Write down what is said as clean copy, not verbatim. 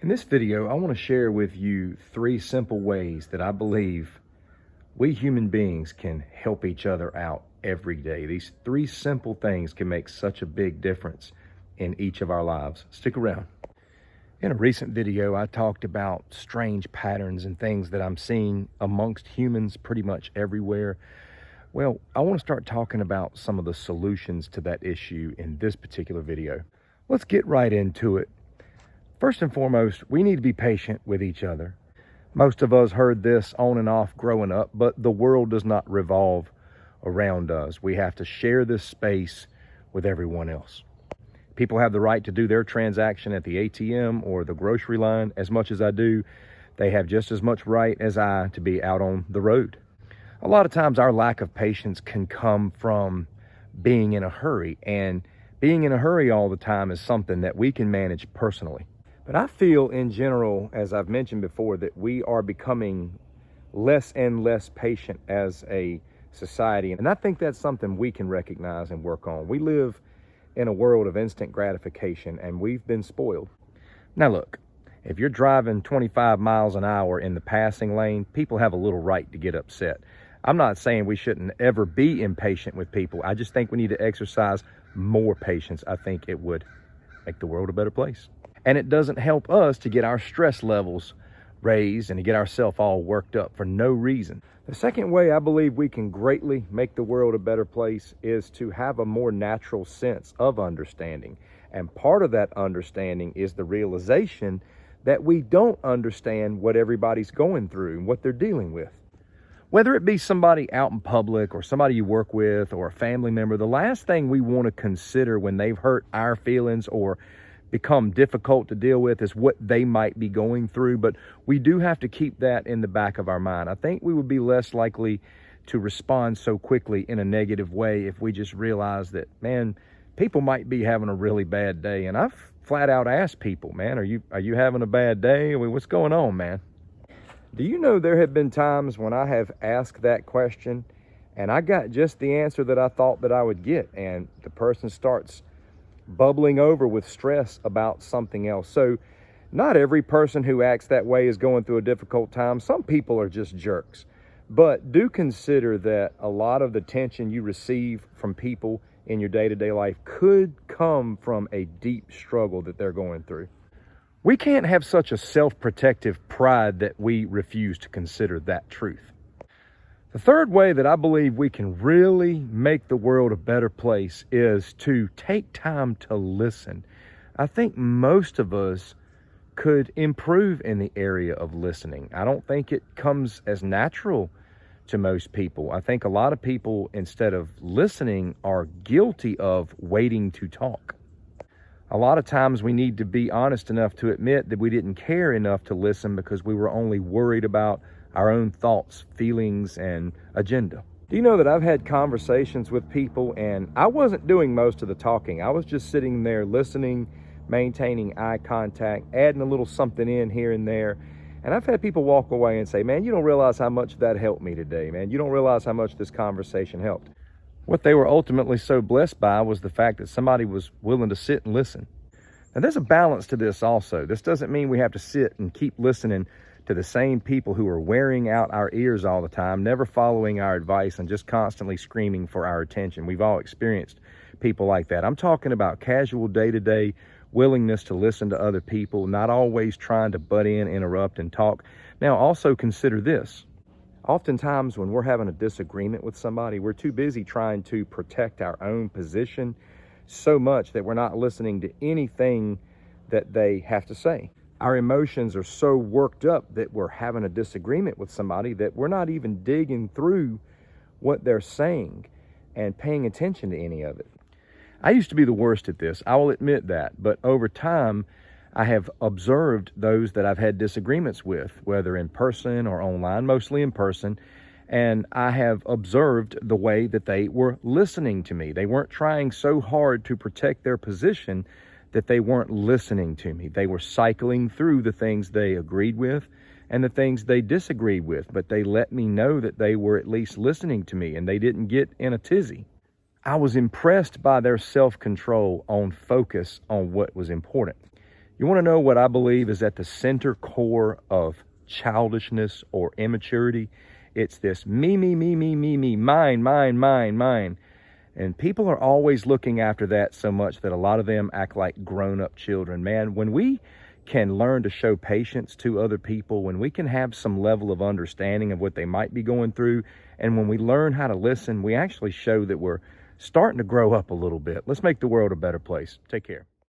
In this video, I want to share with you 3 simple ways that I believe we human beings can help each other out every day. These 3 simple things can make such a big difference in each of our lives. Stick around. In a recent video, I talked about strange patterns and things that I'm seeing amongst humans pretty much everywhere. Well, I want to start talking about some of the solutions to that issue in this particular video. Let's get right into it. First and foremost, we need to be patient with each other. Most of us heard this on and off growing up, but the world does not revolve around us. We have to share this space with everyone else. People have the right to do their transaction at the ATM or the grocery line as much as I do. They have just as much right as I to be out on the road. A lot of times our lack of patience can come from being in a hurry, and being in a hurry all the time is something that we can manage personally. But I feel in general, as I've mentioned before, that we are becoming less and less patient as a society. And I think that's something we can recognize and work on. We live in a world of instant gratification, and we've been spoiled. Now look, if you're driving 25 miles an hour in the passing lane, people have a little right to get upset. I'm not saying we shouldn't ever be impatient with people. I just think we need to exercise more patience. I think it would make the world a better place. And it doesn't help us to get our stress levels raised and to get ourselves all worked up for no reason. The second way I believe we can greatly make the world a better place is to have a more natural sense of understanding. And part of that understanding is the realization that we don't understand what everybody's going through and what they're dealing with. Whether it be somebody out in public or somebody you work with or a family member, the last thing we want to consider when they've hurt our feelings or become difficult to deal with is what they might be going through. But we do have to keep that in the back of our mind. I think we would be less likely to respond so quickly in a negative way if we just realize that, man, people might be having a really bad day. And I've flat out asked people, man, are you having a bad day? I mean, what's going on, man? Do you know there have been times when I have asked that question and I got just the answer that I thought that I would get, and the person starts bubbling over with stress about something else. So not every person who acts that way is going through a difficult time. Some people are just jerks. But do consider that a lot of the tension you receive from people in your day-to-day life could come from a deep struggle that they're going through. We can't have such a self-protective pride that we refuse to consider that truth. The third way that I believe we can really make the world a better place is to take time to listen. I think most of us could improve in the area of listening. I don't think it comes as natural to most people. I think a lot of people, instead of listening, are guilty of waiting to talk. A lot of times we need to be honest enough to admit that we didn't care enough to listen because we were only worried about our own thoughts, feelings, and agenda. Do you know that I've had conversations with people and I wasn't doing most of the talking. I was just sitting there listening, maintaining eye contact, adding a little something in here and there. And I've had people walk away and say, man, you don't realize how much that helped me today, man. You don't realize how much this conversation helped. What they were ultimately so blessed by was the fact that somebody was willing to sit and listen. Now, there's a balance to this also. This doesn't mean we have to sit and keep listening to the same people who are wearing out our ears all the time, never following our advice, and just constantly screaming for our attention. We've all experienced people like that. I'm talking about casual day-to-day willingness to listen to other people, not always trying to butt in, interrupt, and talk. Now, also consider this. Oftentimes when we're having a disagreement with somebody, we're too busy trying to protect our own position so much that we're not listening to anything that they have to say. Our emotions are so worked up that we're having a disagreement with somebody that we're not even digging through what they're saying and paying attention to any of it. I used to be the worst at this, I will admit that, but over time, I have observed those that I've had disagreements with, whether in person or online, mostly in person, and I have observed the way that they were listening to me. They weren't trying so hard to protect their position that they weren't listening to me. They were cycling through the things they agreed with and the things they disagreed with, but they let me know that they were at least listening to me and they didn't get in a tizzy. I was impressed by their self-control on focus on what was important. You want to know what I believe is at the center core of childishness or immaturity? It's this me, mine, mine. And people are always looking after that so much that a lot of them act like grown-up children. Man, when we can learn to show patience to other people, when we can have some level of understanding of what they might be going through, and when we learn how to listen, we actually show that we're starting to grow up a little bit. Let's make the world a better place. Take care.